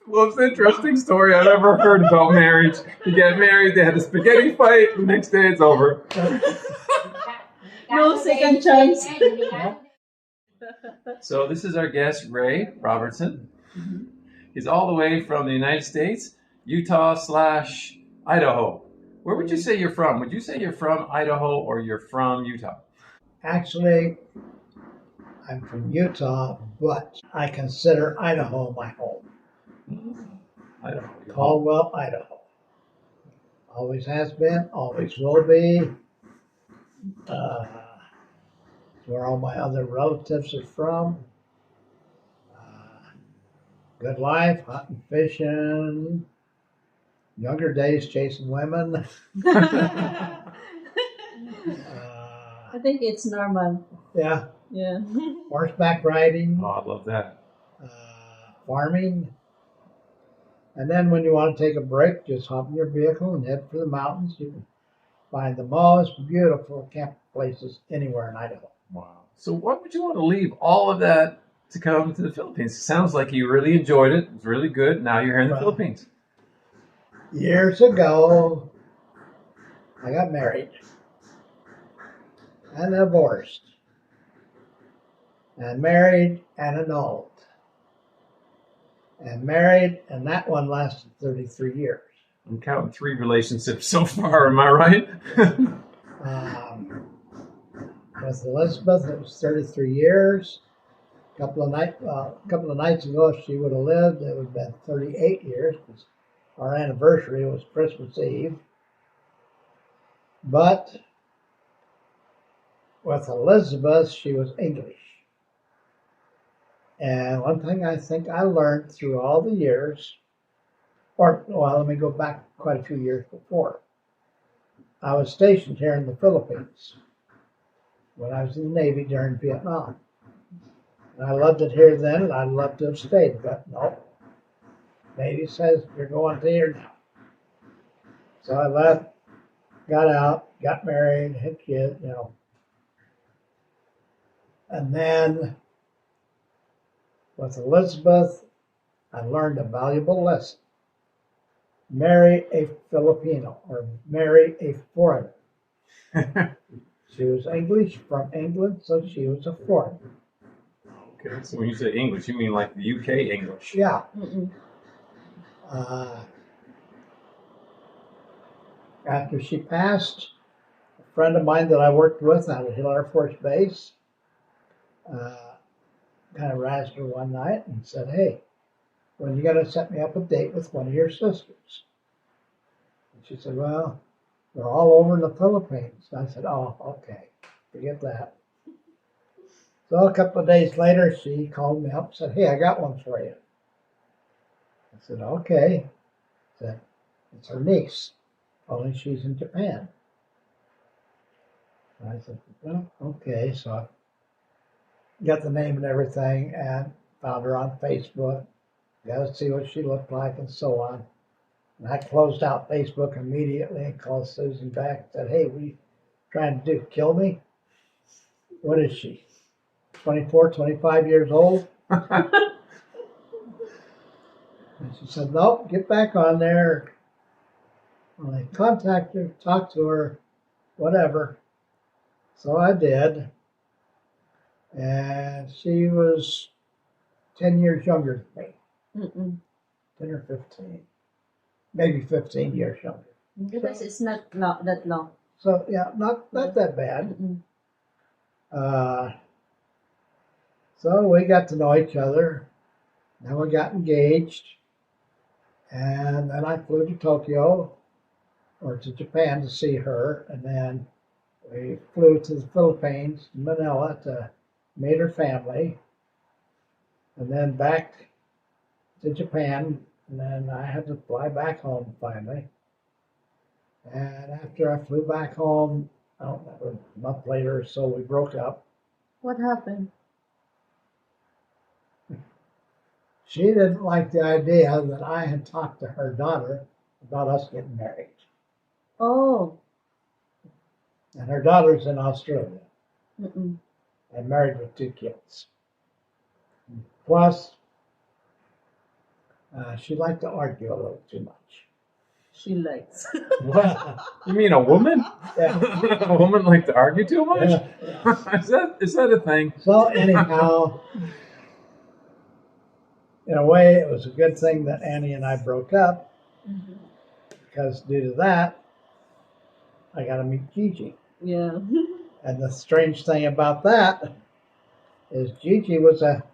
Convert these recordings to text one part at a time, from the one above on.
Most interesting story I've ever heard about marriage. You get married, they had a spaghetti fight, the next day it's over. No second chance. So this is our guest, Ray Robertson. He's all the way from the United States, Utah/Idaho. Where would you say you're from? Would you say you're from Idaho or you're from Utah? Actually, I'm from Utah, but I consider Idaho my home. Idaho. Caldwell, Idaho. Always has been, always will be. Where all my other relatives are from. Good life, hunting, fishing. Younger days, chasing women. I think it's normal. Yeah. Yeah. Horseback riding. Oh, I love that. Farming. And then when you want to take a break, just hop in your vehicle and head for the mountains. You can find the most beautiful camp places anywhere in Idaho. Wow. So why would you want to leave all of that to come to the Philippines? It sounds like you really enjoyed it. It's really good. Now you're here in the Philippines. Years ago, I got married and divorced and married and annulled and married, and that one lasted 33 years. I'm counting 3 relationships so far. Am I right? With Elizabeth, it was 33 years. A couple of nights ago, if she would have lived, it would have been 38 years, because our anniversary was Christmas Eve. But with Elizabeth, she was English. And one thing I think I learned through all the years, let me go back quite a few years before. I was stationed here in the Philippines when I was in the Navy during Vietnam. And I loved it here then, and I'd love to have stayed, but no. Navy says, you're going to here now. So I left, got out, got married, had kids, And then with Elizabeth, I learned a valuable lesson. Marry a Filipino, or marry a foreigner. She was English from England, so she was a foreigner. Okay, so when you say English, you mean like the UK English? Yeah. After she passed, a friend of mine that I worked with out at Hill Air Force Base kind of razzed her one night and said, hey, when are you going to set me up a date with one of your sisters? And she said, well, they're all over in the Philippines. I said, oh, okay, forget that. So a couple of days later, she called me up and said, hey, I got one for you. I said, okay. I said, it's her niece, only she's in Japan. And I said, well, okay. So I got the name and everything and found her on Facebook, got to see what she looked like and so on. And I closed out Facebook immediately and called Susan back and said, hey, what are you trying to do, kill me? What is she, 24, 25 years old? And she said, nope, get back on there. Well, I contacted her, talked to her, whatever. So I did. And she was 10 years younger than me. 10 or 15. Maybe 15 years younger. Because it's not that long. So, yeah, not that bad. So we got to know each other. Then we got engaged. And then I flew to Tokyo, or to Japan to see her. And then we flew to the Philippines, Manila, to meet her family. And then back to Japan. And then I had to fly back home finally. And after I flew back home, I don't know, a month later or so, we broke up. What happened? She didn't like the idea that I had talked to her daughter about us getting married. Oh. And her daughter's in Australia. Mm-mm. And married with 2 kids. Plus, She liked to argue a little too much. She likes. What? You mean a woman? Yeah. A woman like to argue too much? Yeah. Is that a thing? So anyhow, in a way, it was a good thing that Annie and I broke up, because due to that, I got to meet Gigi. Yeah. And the strange thing about that is Gigi was a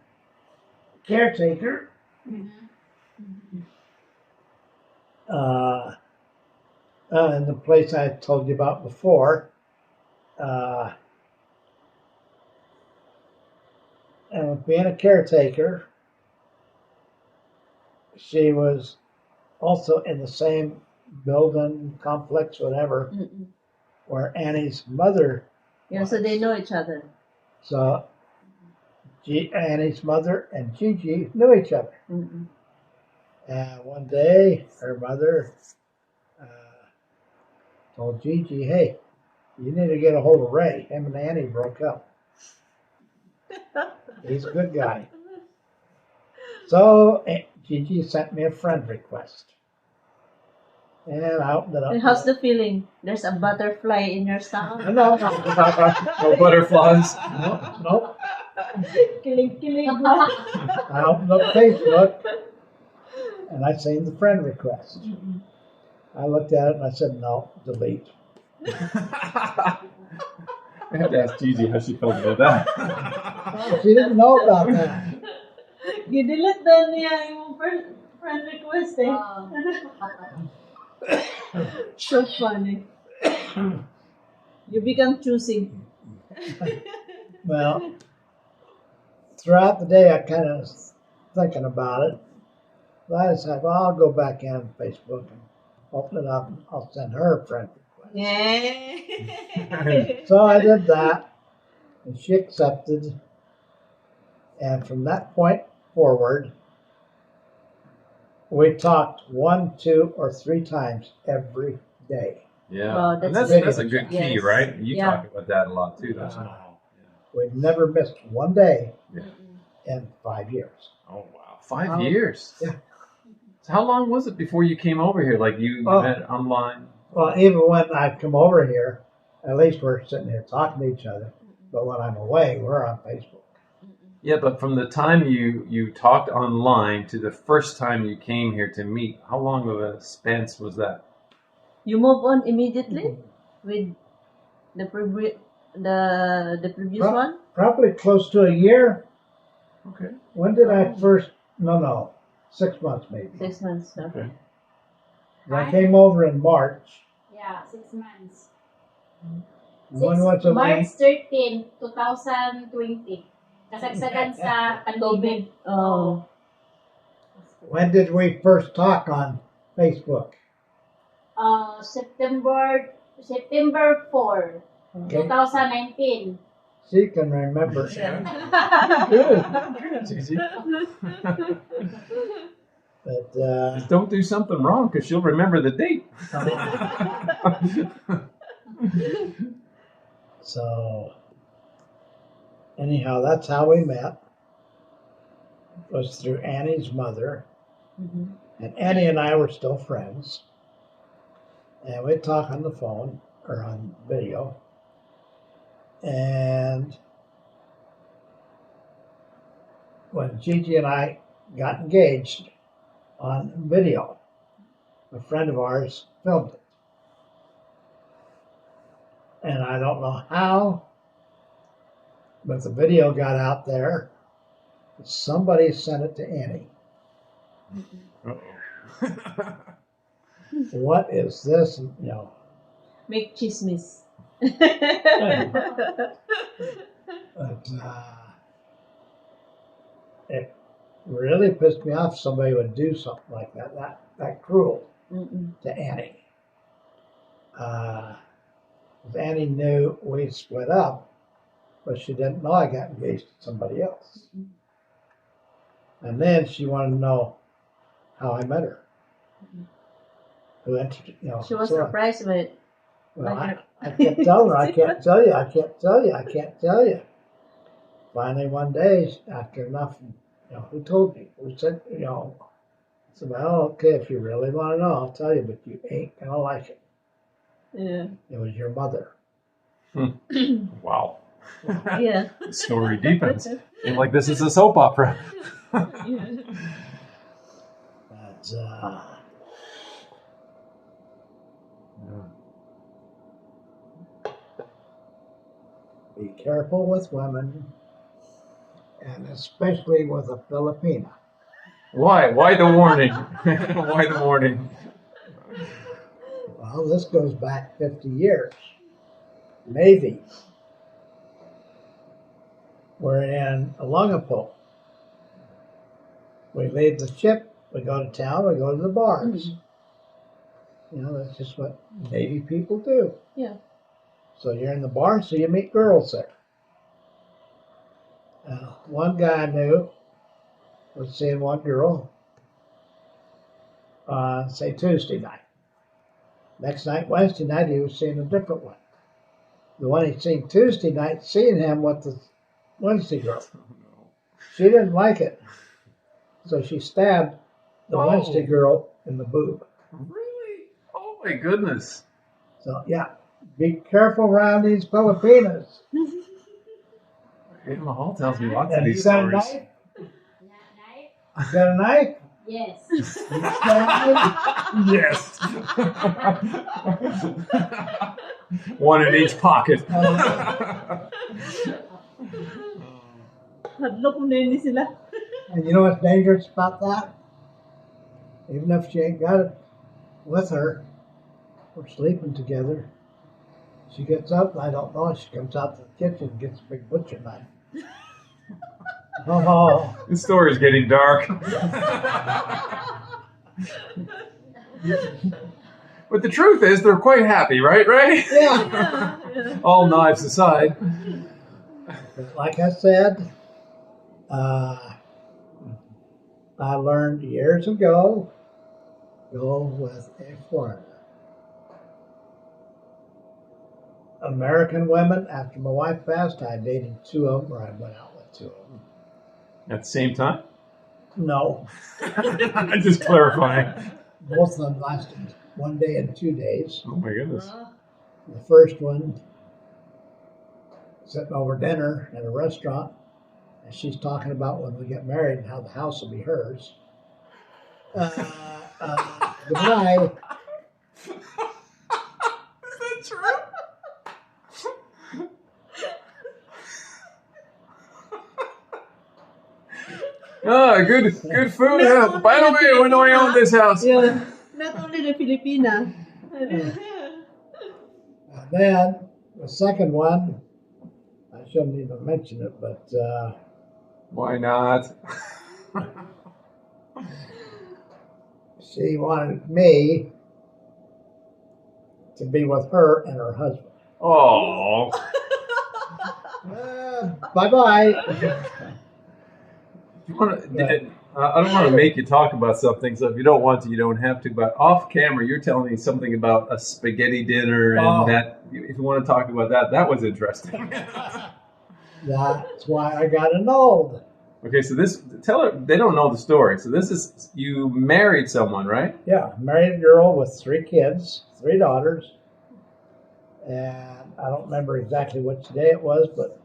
caretaker in the place I told you about before. And with being a caretaker, she was also in the same building complex, whatever, where Annie's mother Yeah, so they know each other. So Annie's mother and Gigi knew each other. And one day, her mother told Gigi, "Hey, you need to get a hold of Ray. Him and Annie broke up. He's a good guy." So Gigi sent me a friend request. And I opened it up. And how's the feeling? There's a butterfly in your stomach? No, No butterflies. nope. Kilig. I opened up Facebook and I seen the friend request. I looked at it and I said, "No, delete." I had to ask Gigi how she felt about that. She didn't know about that. Gidelete na niya yung friend request eh. So funny. You become choosy. Well, throughout the day, I kind of was thinking about it. So I decided, well, I'll go back in Facebook and open it up and I'll send her a friend request. Yeah. So I did that and she accepted. And from that point forward, we talked 1, 2, or 3 times every day. Yeah, Well, and that's that's a good key, Yes. right? You Yeah. talk about that a lot too, don't you? We never missed one day Yeah. in 5 years. Oh wow, 5 Wow. years. Yeah. So how long was it before you came over here? Like you Oh. met online? Well, even when I come over here, at least we're sitting here talking to each other. But when I'm away, we're on Facebook. Yeah, but from the time you talked online to the first time you came here to meet, how long of a span was that? You move on immediately with the previous one? Probably close to a year. Okay. When did I first? No, 6 months maybe. 6 months. Okay. I came over in March. Yeah, 6 months. When was it? March 13, 2020. Kasagsagan sa pandemic. Oh. When did we first talk on Facebook? September 4, Okay. 2019. She can remember. Good. Gigi. But Just don't do something wrong because she'll remember the date. so anyhow, that's how we met. Was through Annie's mother. And Annie and I were still friends. And we'd talk on the phone or on video. And when Gigi and I got engaged on video, a friend of ours filmed it. And I don't know how, but the video got out there. Somebody sent it to Annie. What is this? And, Make chismis. but it really pissed me off somebody would do something like that cruel to Annie. Annie knew we split up, but she didn't know I got engaged to somebody else. And then she wanted to know how I met her. She was surprised with it. Well, I kept telling her, I can't tell you, I can't tell you, I can't tell you. Finally, one day, after enough, who told me? Who said, I said, well, okay, if you really want to know, I'll tell you, but you ain't going to like it. Yeah. It was your mother. Wow. Yeah. The story deepens. And like this is a soap opera. Yeah. But, be careful with women, and especially with a Filipina. Why? Why the warning? Why the warning? Well, this goes back 50 years. Navy. We're in Olongapo. We leave the ship, we go to town, we go to the bars. You know, that's just what Navy people do. Yeah. So you're in the bar, so you meet girls there. One guy I knew was seeing one girl say Tuesday night. Next night, Wednesday night, he was seeing a different one. The one he'd seen Tuesday night, seeing him with the Wednesday girl. She didn't like it. So she stabbed the Wednesday girl in the boob. Really? Oh my goodness. So, yeah, be careful around these Filipinas. Mahal tells me lots of And these you got a stories. knife? Knife? You got a knife? Yes. You stabbed me? Yes. One in each pocket. Hadlok mo na yun sila. And you know what's dangerous about that? Even if she ain't got it with her, we're sleeping together. She gets up, and I don't know, she comes out to the kitchen and gets a big butcher knife. Oh, This story is getting dark. But the truth is, they're quite happy, right? Right? yeah. All knives aside. But like I said, I learned years ago, go with a foreigner. American women, after my wife passed, I dated two of them, or I went out with two of them. At the same time? No, Just clarifying. both of them lasted 1 day and 2 days. Oh my goodness. The first one, sitting over dinner at a restaurant, and she's talking about when we get married and how the house will be hers. The guy, Is that true? Ah, good food. No, By the way, when do I own this house? Yeah. Not only the Filipina. and then the second one, I shouldn't even mention it, but Why not? she wanted me to be with her and her husband. Oh. Bye-bye. I don't want to make you talk about something, so if you don't want to, you don't have to. But off camera, you're telling me something about a spaghetti dinner, and that if you want to talk about that, that was interesting. That's why I got annulled. Okay, so tell her, they don't know the story. So this is, you married someone, right? Yeah, married a girl with 3 kids, 3 daughters. And I don't remember exactly which day it was, but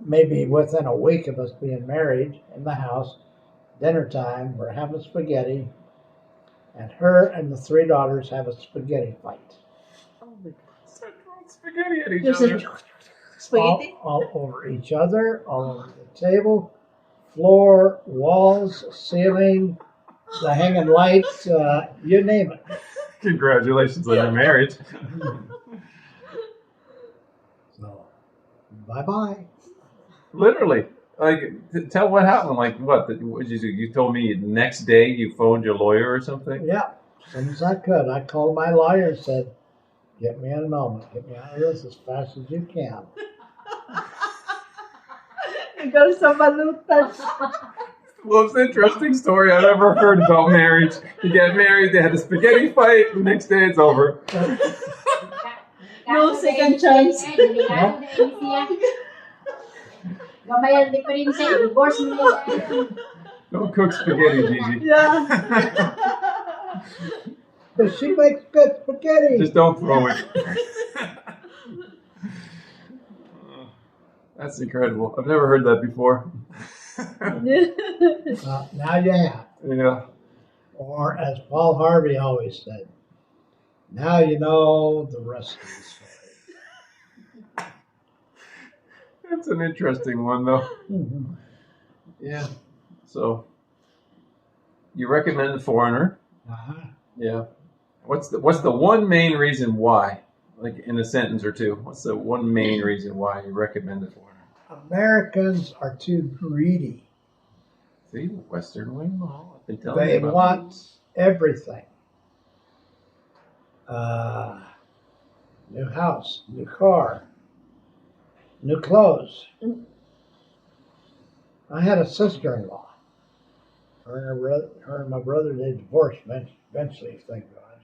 maybe within a week of us being married in the house, dinner time, we're having spaghetti, and her and the 3 daughters have a spaghetti fight. Oh my God. Start throwing spaghetti at each There's other. a spaghetti. All over each other, all over the table, floor, walls, ceiling, the hanging lights, you name it. Congratulations on your marriage. So, bye-bye. Literally. Like, tell what happened. Like, what did you do? You told me the next day you phoned your lawyer or something? Yeah, as soon as I could, I called my lawyer and said, get me an annulment. Get me out of this as fast as you can. Ikaw sa balutan. Most interesting story I've ever heard about marriage. You get married, they had a spaghetti fight, the next day it's over. No second chance. Delikado na yun siya. Gamay ang diferensya, divorce mo yan. Don't cook spaghetti, Gigi. Yeah. But she makes good spaghetti. Just don't throw it. That's incredible. I've never heard that before. Now you have. Yeah. Or as Paul Harvey always said, now you know the rest of the story. That's an interesting one, though. Mhm. Yeah. So, you recommend The Foreigner. Uh-huh. Yeah. What's the one main reason why? Like in a sentence or two. What's the one main reason why you recommend The Foreigner? Americans are too greedy. See, Western Wing. Well, I've been telling They you about want everything. New house, new car, new clothes. I had a sister-in-law. Her and my brother, they divorced eventually, thank God.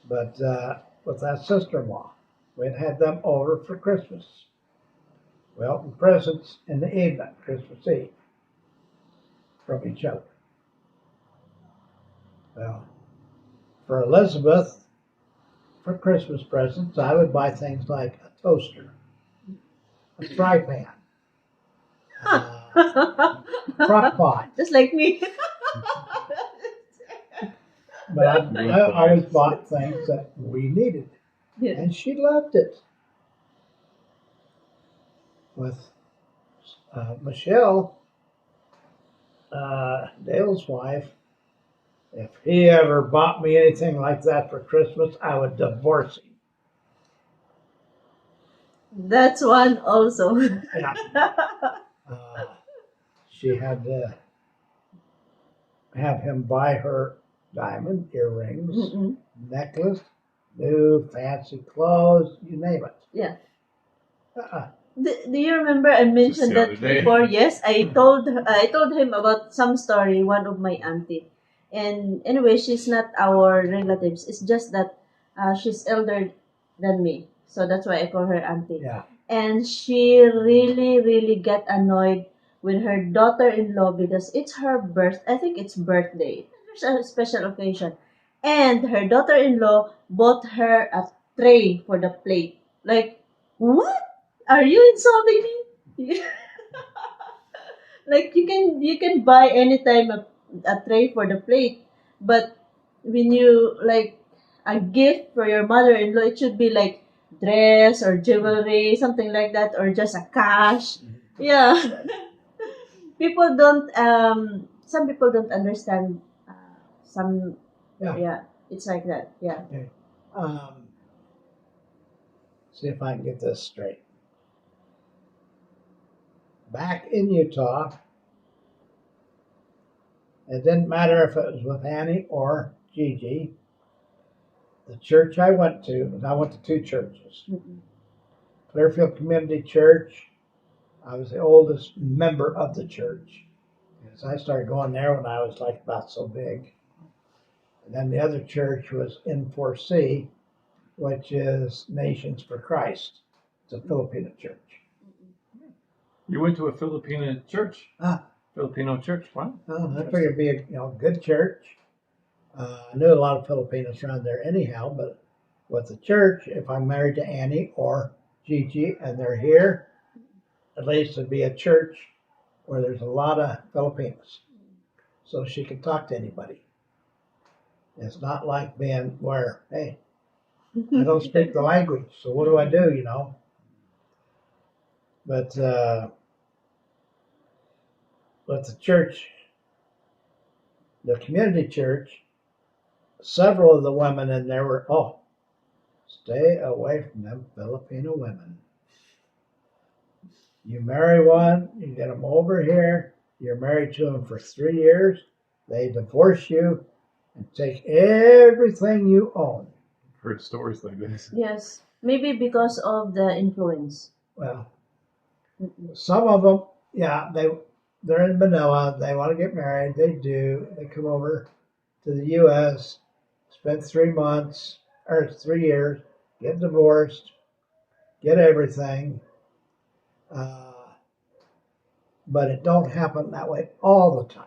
But with that sister-in-law, we'd had them over for Christmas. We opened presents in the evening, Christmas Eve, from each other. Well, for Elizabeth, for Christmas presents, I would buy things like a toaster, a fry pan, crock pot. Just like me. But I always bought things that we needed, Yeah. and she loved it. With Michelle, Dale's wife, if he ever bought me anything like that for Christmas, I would divorce him. That's one also. Yeah. She had to have him buy her diamond earrings, Mm-mm. necklace, new fancy clothes, you name it. Yeah. Uh-uh. Do you remember I mentioned the that other day. before? Yes, I told him about some story, one of my auntie. And anyway, she's not our relatives. It's just that she's elder than me. So that's why I call her auntie. Yeah. And she really, really got annoyed with her daughter-in-law because it's her I think it's birthday. There's a special occasion. And her daughter-in-law bought her a tray for the plate. Like, what? Are you insulting me? Like you can buy anytime a tray for the plate, but when you like a gift for your mother-in-law, it should be like dress or jewelry, something like that, or just a cash. Yeah. People don't some people don't understand some Yeah. yeah, it's like that. Yeah. Okay. See if I can get this straight. Back in Utah, it didn't matter if it was with Annie or Gigi. The church I went to, and I went to two churches. Mm-mm. Clearfield Community Church, I was the oldest member of the church. Because I started going there when I was like about so big. And then the other church was N4C, which is Nations for Christ. It's a Filipino church. You went to a Filipino church. Filipino church. Wow. I figured it'd be a good church. I knew a lot of Filipinos around there anyhow, but with the church, if I'm married to Annie or Gigi and they're here, at least it'd be a church where there's a lot of Filipinos. So she could talk to anybody. It's not like being where, hey, I don't speak the language, so what do I do, But with the church, the community church, several of the women in there were, stay away from them Filipino women. You marry one, you get them over here, you're married to them for 3 years, they divorce you and take everything you own. I've heard stories like this. Yes. Maybe because of the influence. Well, some of them, yeah, they're in Manila, they want to get married, they do, they come over to the U.S., spend 3 months, or 3 years, get divorced, get everything. but it don't happen that way all the time.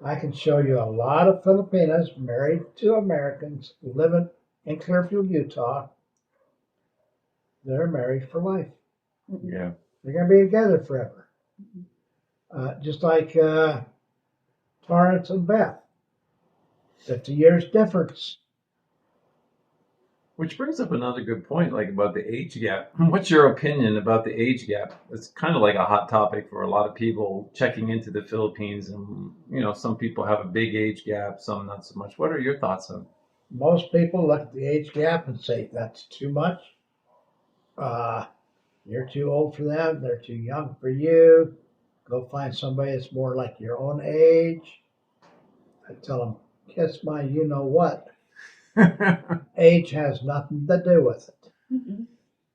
I can show you a lot of Filipinas married to Americans living in Clearfield, Utah. They're married for life. Yeah. They're going to be together forever. Just like Torrance and Beth. 50 years difference. Which brings up another good point, like about the age gap. What's your opinion about the age gap? It's kind of like a hot topic for a lot of people checking into the Philippines, and some people have a big age gap, some not so much. What are your thoughts on it? Most people look at the age gap and say that's too much. You're too old for them. They're too young for you. Go find somebody that's more like your own age. I tell them, kiss my you-know-what. Age has nothing to do with it. Mm-mm.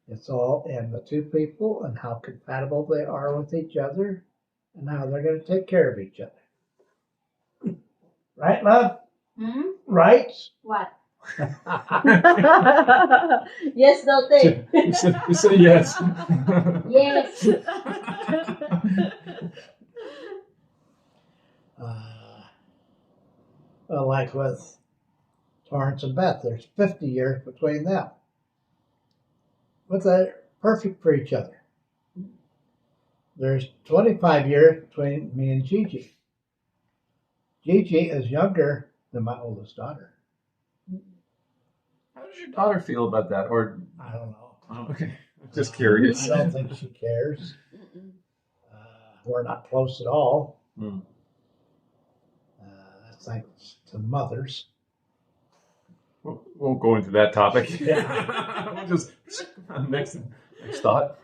It's all in the two people and how compatible they are with each other and how they're going to take care of each other. Right, love? Hmm? Right? What? Yes, no, take. You said yes. Yes. Well, like with Torrance and Beth, there's 50 years between them. But they're perfect for each other. There's 25 years between me and Gigi. Gigi is younger than my oldest daughter. How does your daughter feel about that? Or I don't know. oh, okay, just curious. I don't think she cares. Mm-mm. We're not close at all. Hmm. That's thanks to mothers. Won't go into that topic. Yeah. We'll just next thought.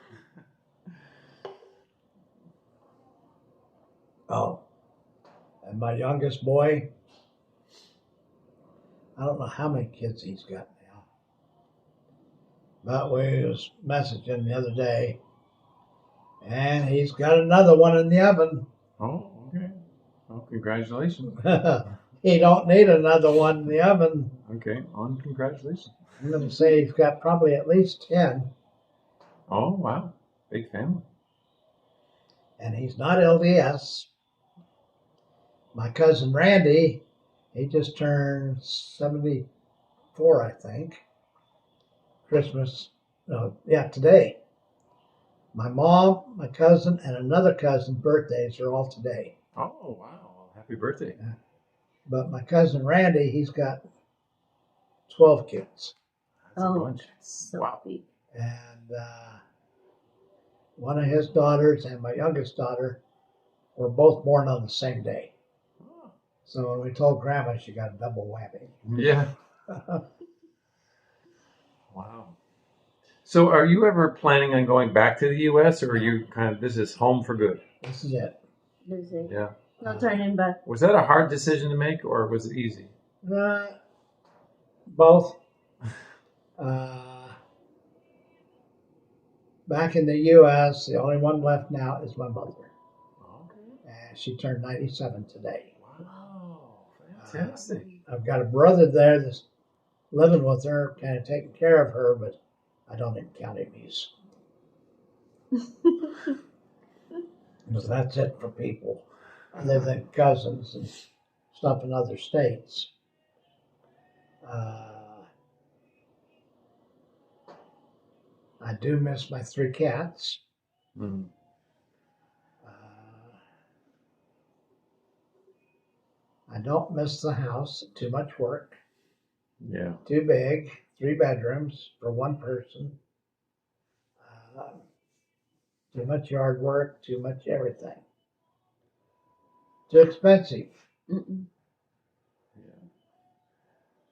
Oh, and my youngest boy, I don't know how many kids he's got now. But we was messaging the other day, and he's got another one in the oven. Oh, okay. Well, congratulations. He don't need another one in the oven. Okay, congratulations. I'm going to say he's got probably at least 10, Oh, wow. Big family. and he's not LDS. My cousin Randy, he just turned 74, I think. Christmas, today. My mom, my cousin, and another cousin's birthdays are all today. Oh, wow. Happy birthday. But my cousin Randy, he's got 12 kids. That's a Oh, bunch. so Wow. big. And one of his daughters and my youngest daughter were both born on the same day. Oh. So when we told Grandma, she got a double whammy. Yeah. Wow. So are you ever planning on going back to the U.S. or are you this is home for good? This is it. This is Yeah. no turning back. Was that a hard decision to make or was it easy? Both. Back in the U.S., the only one left now is my mother. Okay. And she turned 97 today. Wow. Fantastic. I've got a brother there that's living with her, kind of taking care of her, but I don't even count him. He's because that's it for people other than cousins and stuff in other states. I do miss my 3 cats. Mm. I don't miss the house. Too much work. Yeah. Too big. 3 bedrooms for one person. Too much yard work. Too much everything. Too expensive. Mm-mm.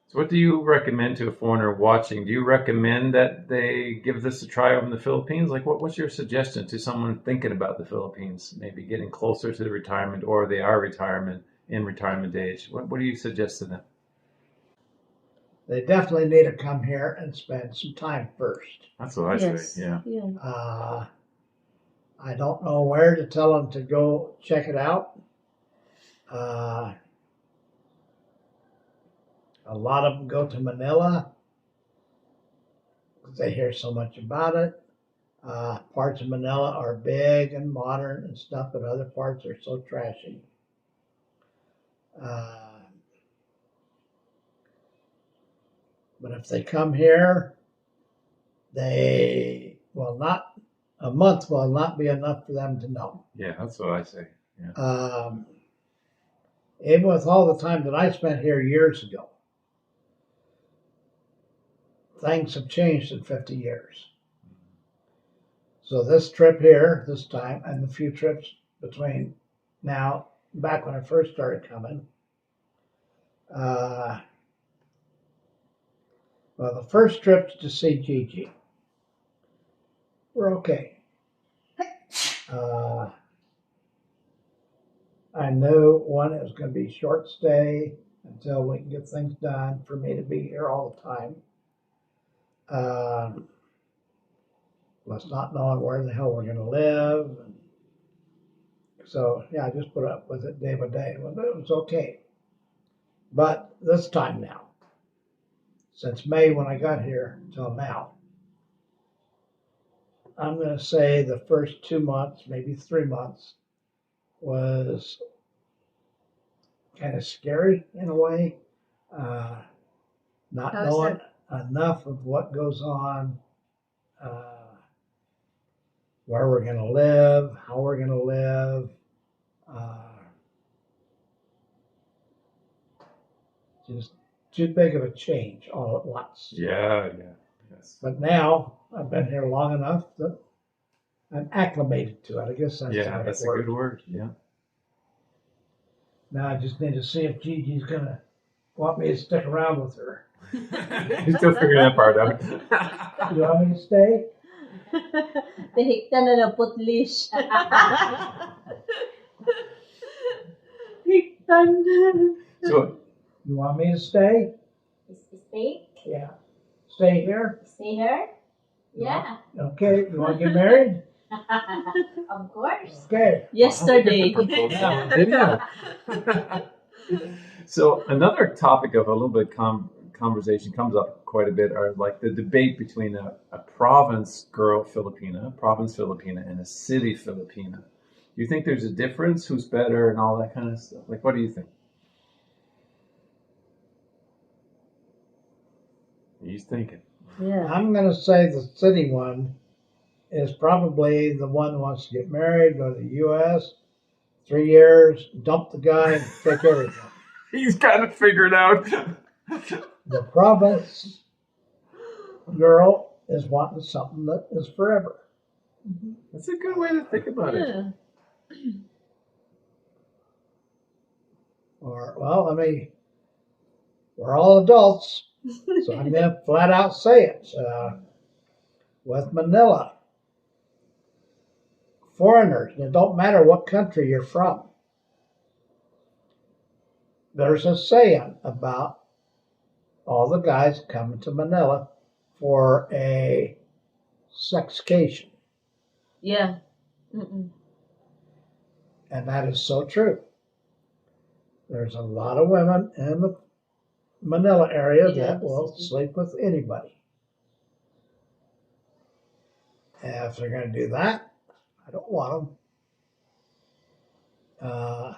So what do you recommend to a foreigner watching? Do you recommend that they give this a try over in the Philippines? Like what's your suggestion to someone thinking about the Philippines, maybe getting closer to the retirement or they are in retirement age? What do you suggest to them? They definitely need to come here and spend some time first. That's what I Yes. say, yeah. Yeah. I don't know where to tell them to go check it out. A lot of them go to Manila because they hear so much about it. Parts of Manila are big and modern and stuff, but other parts are so trashy. But if they come here, they will not, a month will not be enough for them to know. Yeah, that's what I say. Yeah. Even with all the time that I spent here years ago, things have changed in 50 years. So this trip here, this time, and the few trips between now, back when I first started coming, well, the first trip to see Gigi were okay. I knew one, it was going to be short stay until we can get things done for me to be here all the time. Plus not knowing where the hell we're going to live. And so, yeah, I just put up with it day by day. Well, it was okay. But this time now, since May when I got here till now, I'm going to say the first 2 months, maybe 3 months, was kind of scary in a way. Not How's knowing enough of what goes on, where we're going to live, how we're going to live. Just too big of a change all at once. Yeah. Yes. But now I've been here long enough that I'm acclimated to it. I guess that's Yeah, that's a good word. Yeah. Now I just need to see if Gigi's gonna want me to stick around with her. You're still figuring that part out. You want me to stay? Tihiktan na na putlish. Hiktan. So, You want me to stay? Stay? Yeah. Stay here? Stay here? Yeah. Okay. You want to get married? Of course. Okay. Yesterday. Yeah. So another topic of a little bit conversation comes up quite a bit are like the debate between a province girl Filipina, province Filipina, and a city Filipina. Do you think there's a difference? Who's better and all that kind of stuff? Like, what do you think? He's thinking. Yeah. I'm going to say the city one is probably the one who wants to get married, go to the U.S., 3 years, dump the guy, and take everything. He's got it figured out. The province girl is wanting something that is forever. That's a good way to think about it. Yeah. Or, well, I mean, we're all adults, so I'm going to flat out say it. With Manila, foreigners, it don't matter what country you're from, there's a saying about all the guys coming to Manila for a sexcation. Yeah. Mm-mm. And that is so true. There's a lot of women in the Manila area that will sleep with anybody. And if they're going to do that, I don't want them.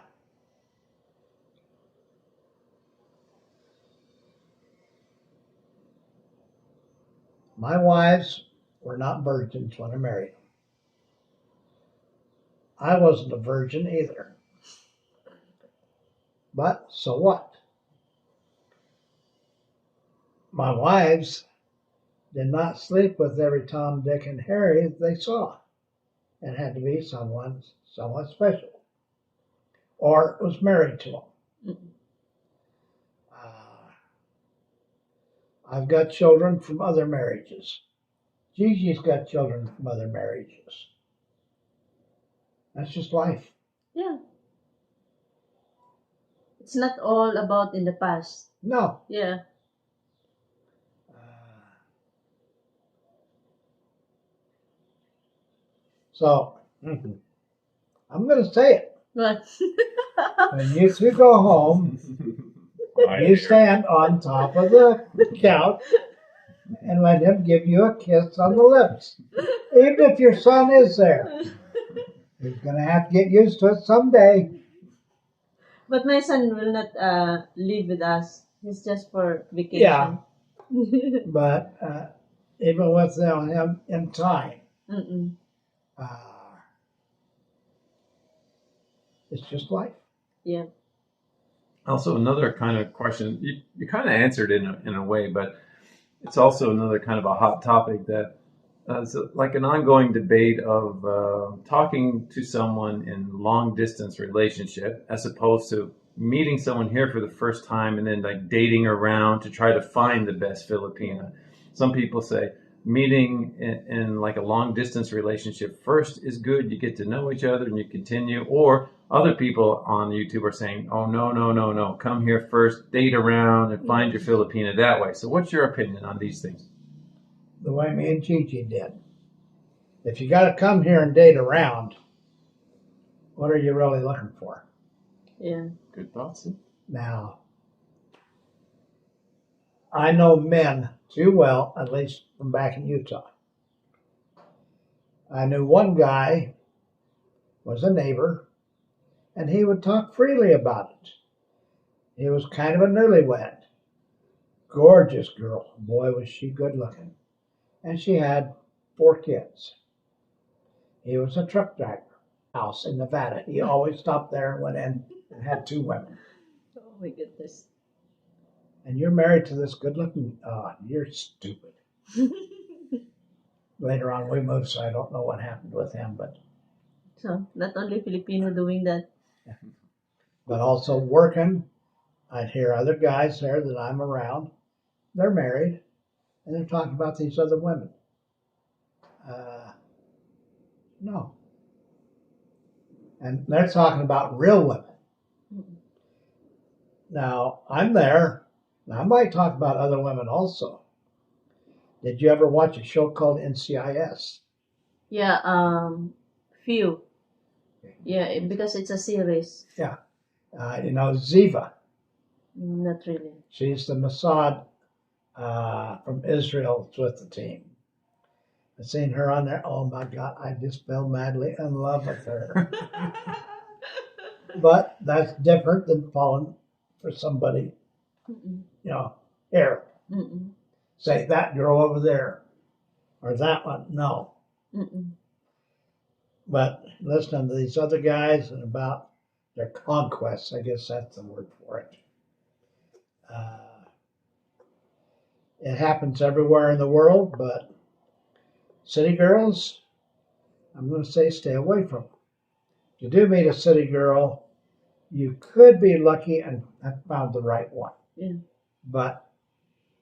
My wives were not virgins when I married them. I wasn't a virgin either. But so what? My wives did not sleep with every Tom, Dick, and Harry they saw. It had to be someone somewhat special. Or was married to them. I've got children from other marriages. Gigi's got children from other marriages. That's just life. Yeah. It's not all about in the past. No. Yeah. So, I'm going to say it. What? When you two go home, you stand on top of the couch and let him give you a kiss on the lips. Even if your son is there. He's going to have to get used to it someday. But my son will not live with us. It's just for Yeah, vacation. but even with him in time, Mm-mm. uh, it's just life. Yeah. Also, another kind of question, you kind of answered it in a way, but it's also another kind of a hot topic that is like an ongoing debate of talking to someone in long distance relationship as opposed to meeting someone here for the first time and then like dating around to try to find the best Filipina. Some people say meeting in like a long distance relationship first is good. You get to know each other and you continue. Or other people on YouTube are saying, oh, no, no, no, no. Come here first, date around and find your Filipina that way. So what's your opinion on these things? The way me and Gigi did. If you got to come here and date around, what are you really looking for? Yeah. Good thoughts. Now, I know men too well, at least from back in Utah. I knew one guy was a neighbor, and he would talk freely about it. He was kind of a newlywed. Gorgeous girl. Boy, was she good looking. And she had 4 kids. He was a truck driver. House in Nevada. He always stopped there and went in and had 2 women. Oh my goodness. And you're married to this good looking, you're stupid. Later on we moved, so I don't know what happened with him, So, not only Filipino doing that. but also working. I'd hear other guys there that I'm around. They're married, and they're talking about these other women. No. And they're talking about real women. Now, I'm there, and I might talk about other women also. Did you ever watch a show called NCIS? Yeah, few. Yeah, because it's a series. Yeah. Ziva. Not really. She's the Mossad from Israel with the team. I've seen her on there. Oh my God, I just fell madly in love with her. But that's different than falling for somebody, Mm-mm. here. Mm-mm. Say that girl over there or that one. No. Mm-mm. But listening to these other guys and about their conquests, I guess that's the word for it. It happens everywhere in the world, but city girls, I'm going to say stay away from them. If you do meet a city girl, you could be lucky and have found the right one. Yeah. But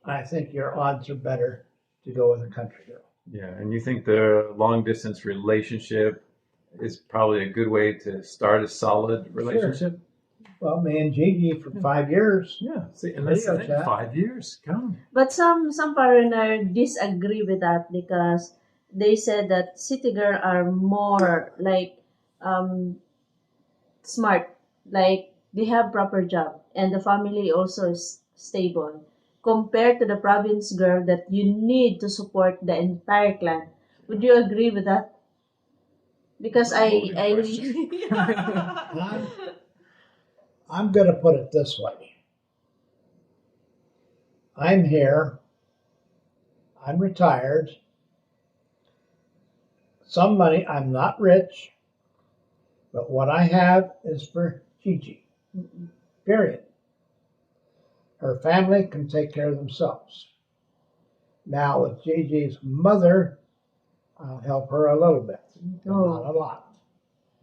I think your odds are better to go with a country girl. Yeah, and you think the long distance relationship is probably a good way to start a solid relationship? Well, me and Gigi for 5 years. Yeah, see, and that's the Video thing, chat. 5 years, come. But some foreigner disagree with that because they said that city girl are more like smart, like they have proper job and the family also is stable compared to the province girl that you need to support the entire clan. Would you agree with that? Because I'm going to put it this way. I'm here. I'm retired. Some money. I'm not rich. But what I have is for Gigi. Period. Her family can take care of themselves. Now, with Gigi's mother, I'll help her a little bit, but not a lot.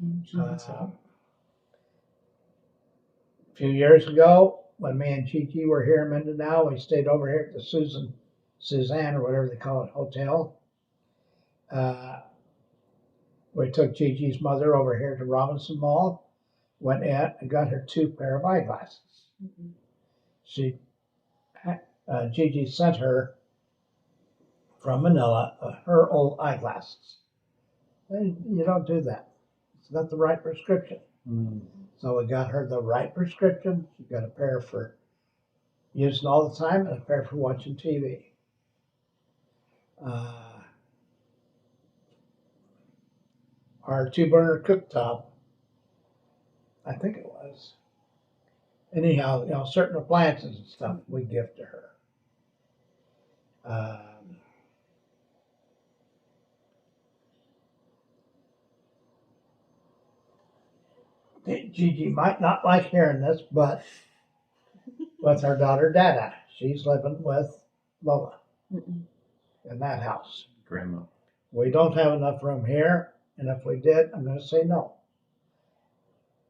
A few years ago, when me and Gigi were here in Mindanao, we stayed over here at the Suzanne, or whatever they call it, hotel. We took Gigi's mother over here to Robinson Mall, went in and got her 2 pair of eyeglasses. Gigi sent her from Manila her old eyeglasses. You don't do that. It's not the right prescription. So we got her the right prescription. She got a pair for using all the time and a pair for watching TV. Our 2-burner cooktop, I think it was. Anyhow, certain appliances and stuff we give to her. Gigi might not like hearing this, but with our daughter Dada, she's living with Lola in that house. Grandma. We don't have enough room here, and if we did, I'm going to say no.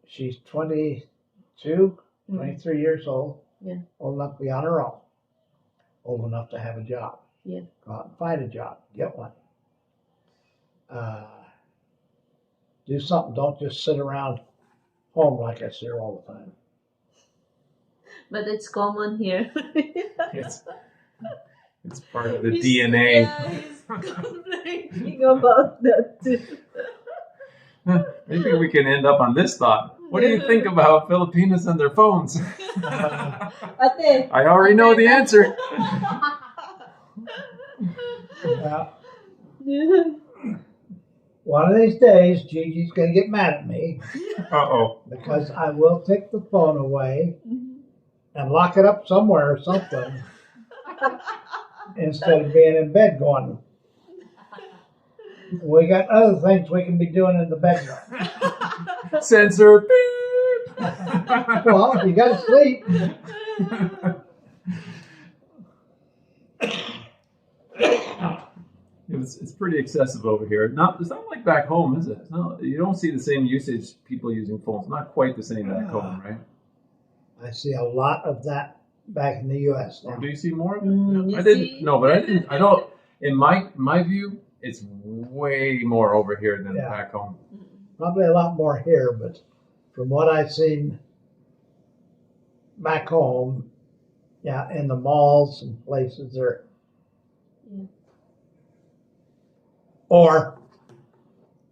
She's 22, 23 years old, old enough to be on her own, old enough to have a job. Go out and find a job, get one. Do something, don't just sit around home like I sit here all the time. But it's common here. It's part of the DNA. Yeah, he's complaining about that too. Maybe we can end up on this thought. What do you think about Filipinas and their phones? Ate, I already know the answer. One of these days, Gigi's going to get mad at me Uh-oh. because I will take the phone away and lock it up somewhere or something instead of being in bed going, we got other things we can be doing in the bedroom. Censor. Beep. Well, you got to sleep. It's pretty excessive over here. It's not like back home, is it? You don't see the same usage, people using phones. Not quite the same back home, right? I see a lot of that back in the U.S. now. Or do you see more of it? You I didn't. see? No, but I didn't. I don't. In my view, it's way more over here than back home. Probably a lot more here, but from what I've seen back home, in the malls and places, or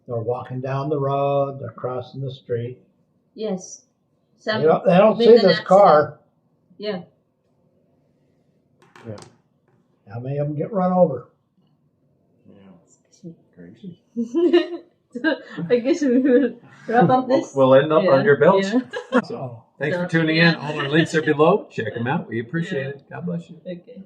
they're walking down the road, they're crossing the street. Yes. They don't see this car. Yeah. How many of them get run over? Yeah. Crazy. I guess we will wrap up this. We'll end up on your belt. Yeah. So, thanks for tuning in. All our links are below. Check them out. We appreciate it. God bless you. Okay.